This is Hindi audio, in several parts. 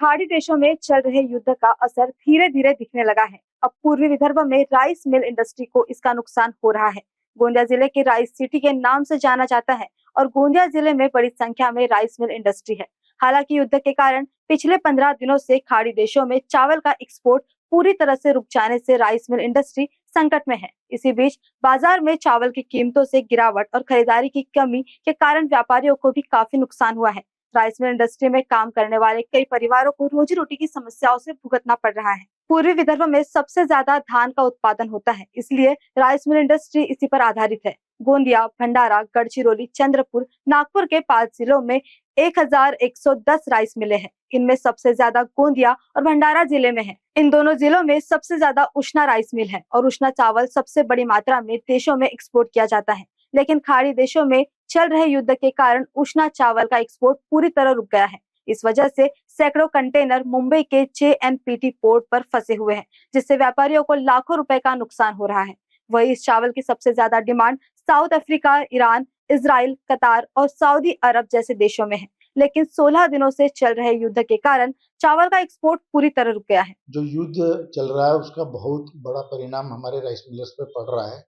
खाड़ी देशों में चल रहे युद्ध का असर धीरे धीरे दिखने लगा है। अब पूर्वी विदर्भ में राइस मिल इंडस्ट्री को इसका नुकसान हो रहा है। गोंदिया जिले के राइस सिटी के नाम से जाना जाता है और गोंदिया जिले में बड़ी संख्या में राइस मिल इंडस्ट्री है। हालांकि युद्ध के कारण पिछले 15 दिनों से खाड़ी देशों में चावल का एक्सपोर्ट पूरी तरह से रुक जाने से राइस मिल इंडस्ट्री संकट में है। इसी बीच बाजार में चावल की कीमतों से गिरावट और खरीदारी की कमी के कारण व्यापारियों को भी काफी नुकसान हुआ है। राइस मिल इंडस्ट्री में काम करने वाले कई परिवारों को रोजी रोटी की समस्याओं से भुगतना पड़ रहा है। पूर्वी विदर्भ में सबसे ज्यादा धान का उत्पादन होता है, इसलिए राइस मिल इंडस्ट्री इसी पर आधारित है। गोंदिया, भंडारा, गढ़चिरौली, चंद्रपुर, नागपुर के 5 जिलों में 1110 राइस मिलें हैं। इनमें सबसे ज्यादा गोंदिया और भंडारा जिले में है। इन दोनों जिलों में सबसे ज्यादा उष्णा राइस मिल है और उष्णा चावल सबसे बड़ी मात्रा में देशों में एक्सपोर्ट किया जाता है। लेकिन खाड़ी देशों में चल रहे युद्ध के कारण उष्णा चावल का एक्सपोर्ट पूरी तरह रुक गया है। इस वजह से सैकड़ों कंटेनर मुंबई के JNPT पोर्ट पर फंसे हुए हैं, जिससे व्यापारियों को लाखों रुपए का नुकसान हो रहा है। वही इस चावल की सबसे ज्यादा demand south Africa, Iran, Israel, कतार और सऊदी अरब जैसे देशों में है। लेकिन 16 दिनों से चल रहे युद्ध के कारण चावल का एक्सपोर्ट पूरी तरह रुक गया है। जो युद्ध चल रहा है उसका बहुत बड़ा परिणाम हमारे राइस मिलर्स पे पड़ रहा है,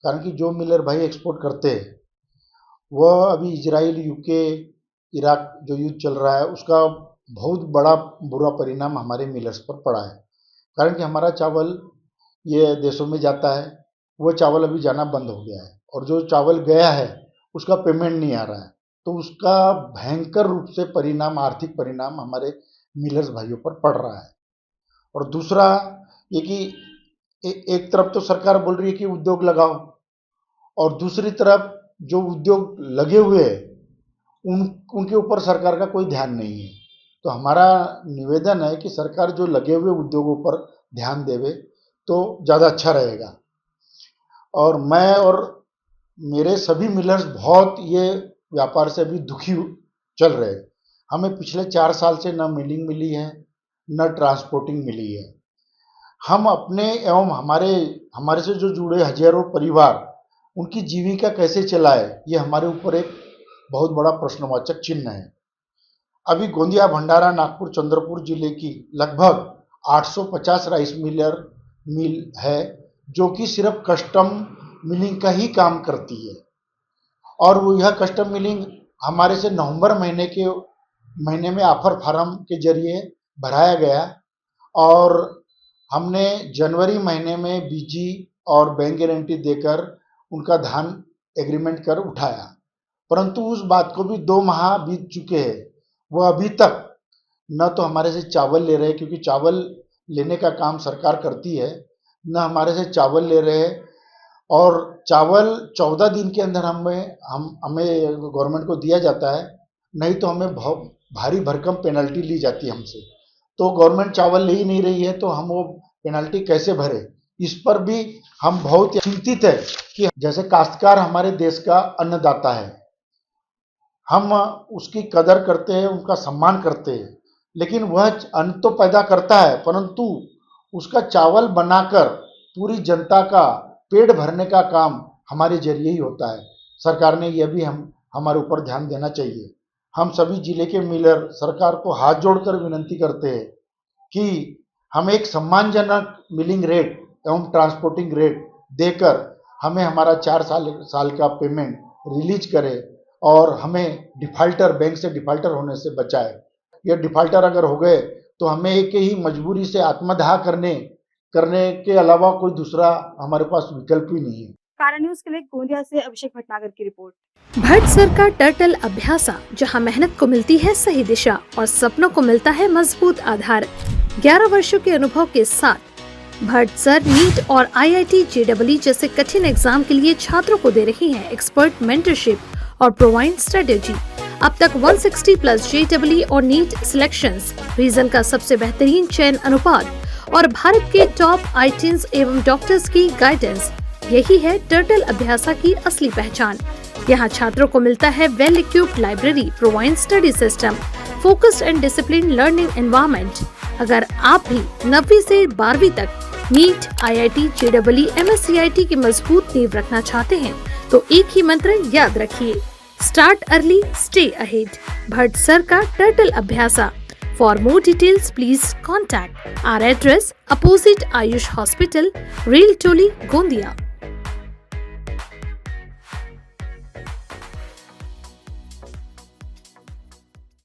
कारण कि जो मिलर भाई एक्सपोर्ट करते हैं वह अभी इजराइल, यूके, इराक जो युद्ध चल रहा है उसका बहुत बड़ा बुरा परिणाम हमारे मिलर्स पर पड़ा है। कारण कि हमारा चावल ये देशों में जाता है, वो चावल अभी जाना बंद हो गया है और जो चावल गया है उसका पेमेंट नहीं आ रहा है, तो उसका भयंकर रूप से परिणाम, आर्थिक परिणाम हमारे मिलर्स भाइयों पर पड़ रहा है। और दूसरा ये कि एक तरफ तो सरकार बोल रही है कि उद्योग लगाओ और दूसरी तरफ जो उद्योग लगे हुए हैं उनके ऊपर सरकार का कोई ध्यान नहीं है। तो हमारा निवेदन है कि सरकार जो लगे हुए उद्योगों पर ध्यान देवे तो ज़्यादा अच्छा रहेगा। और मैं और मेरे सभी मिलर्स बहुत ये व्यापार से अभी दुखी चल रहे हैं। हमें पिछले 4 साल से न मिलिंग मिली है, न ट्रांसपोर्टिंग मिली है। हम अपने एवं हमारे से जो जुड़े हजारों परिवार, उनकी जीविका कैसे चलाए, ये हमारे ऊपर एक बहुत बड़ा प्रश्नवाचक चिन्ह है। अभी गोंदिया, भंडारा, नागपुर, चंद्रपुर जिले की लगभग 850 राइस मिल है जो कि सिर्फ कस्टम मिलिंग का ही काम करती है। और वो यह कस्टम मिलिंग हमारे से नवंबर महीने में ऑफर फार्म के जरिए भराया गया और हमने जनवरी महीने में बीजी और बैंक गारंटी देकर उनका धान एग्रीमेंट कर उठाया, परंतु उस बात को भी 2 माह बीत चुके हैं। वह अभी तक न तो हमारे से चावल ले रहे, क्योंकि चावल लेने का काम सरकार करती है, न हमारे से चावल ले रहे हैं। और चावल 14 दिन के अंदर हमें गवर्नमेंट को दिया जाता है, नहीं तो हमें भारी भरकम पेनल्टी ली जाती है हमसे। तो गवर्नमेंट चावल ले ही नहीं रही है तो हम वो पेनल्टी कैसे भरे, इस पर भी हम बहुत चिंतित है कि जैसे काश्तकार हमारे देश का अन्नदाता है, हम उसकी कदर करते हैं, उनका सम्मान करते हैं, लेकिन वह अन्न तो पैदा करता है परंतु उसका चावल बनाकर पूरी जनता का पेट भरने का काम हमारे जरिए ही होता है। सरकार ने यह भी हमारे ऊपर ध्यान देना चाहिए। हम सभी जिले के मिलर सरकार को हाथ जोड़कर विनती करते हैं कि हम एक सम्मानजनक मिलिंग रेट एवं ट्रांसपोर्टिंग रेट देकर हमें हमारा 4 साल का पेमेंट रिलीज करे और हमें बैंक से डिफाल्टर होने से बचाए। ये डिफाल्टर अगर हो गए तो हमें एक ही मजबूरी से आत्मदाह करने के अलावा कोई दूसरा हमारे पास विकल्प ही नहीं है। कारण न्यूज के लिए गोंदिया से अभिषेक भटनागर की रिपोर्ट। भट्ट का टर्टल अभ्यासा, जहां मेहनत को मिलती है सही दिशा और सपनों को मिलता है मजबूत आधार। 11 वर्षों के अनुभव के साथ भट्ट सर नीट और IIT JEE जैसे कठिन एग्जाम के लिए छात्रों को दे रही हैं एक्सपर्ट मेंटरशिप और प्रोवाइड स्ट्रेटेजी। अब तक 160+ JEE और नीट सिलेक्शंस, रीजन का सबसे बेहतरीन चयन अनुपात और भारत के टॉप IITs एवं डॉक्टर्स की गाइडेंस, यही है टर्टल अभ्यासा की असली पहचान। यहाँ छात्रों को मिलता है well equipped library, provide study system, focused and discipline learning environment. अगर आप भी 9वीं से 12वीं तक नीट, IIT JEE, MSCIT की मजबूत नींव रखना चाहते हैं तो एक ही मंत्र याद रखिए, start early, stay ahead. Bhatt sir का टर्टल अभ्यासा For more details, please contact our address opposite Ayush Hospital, Real Toli, Gondia.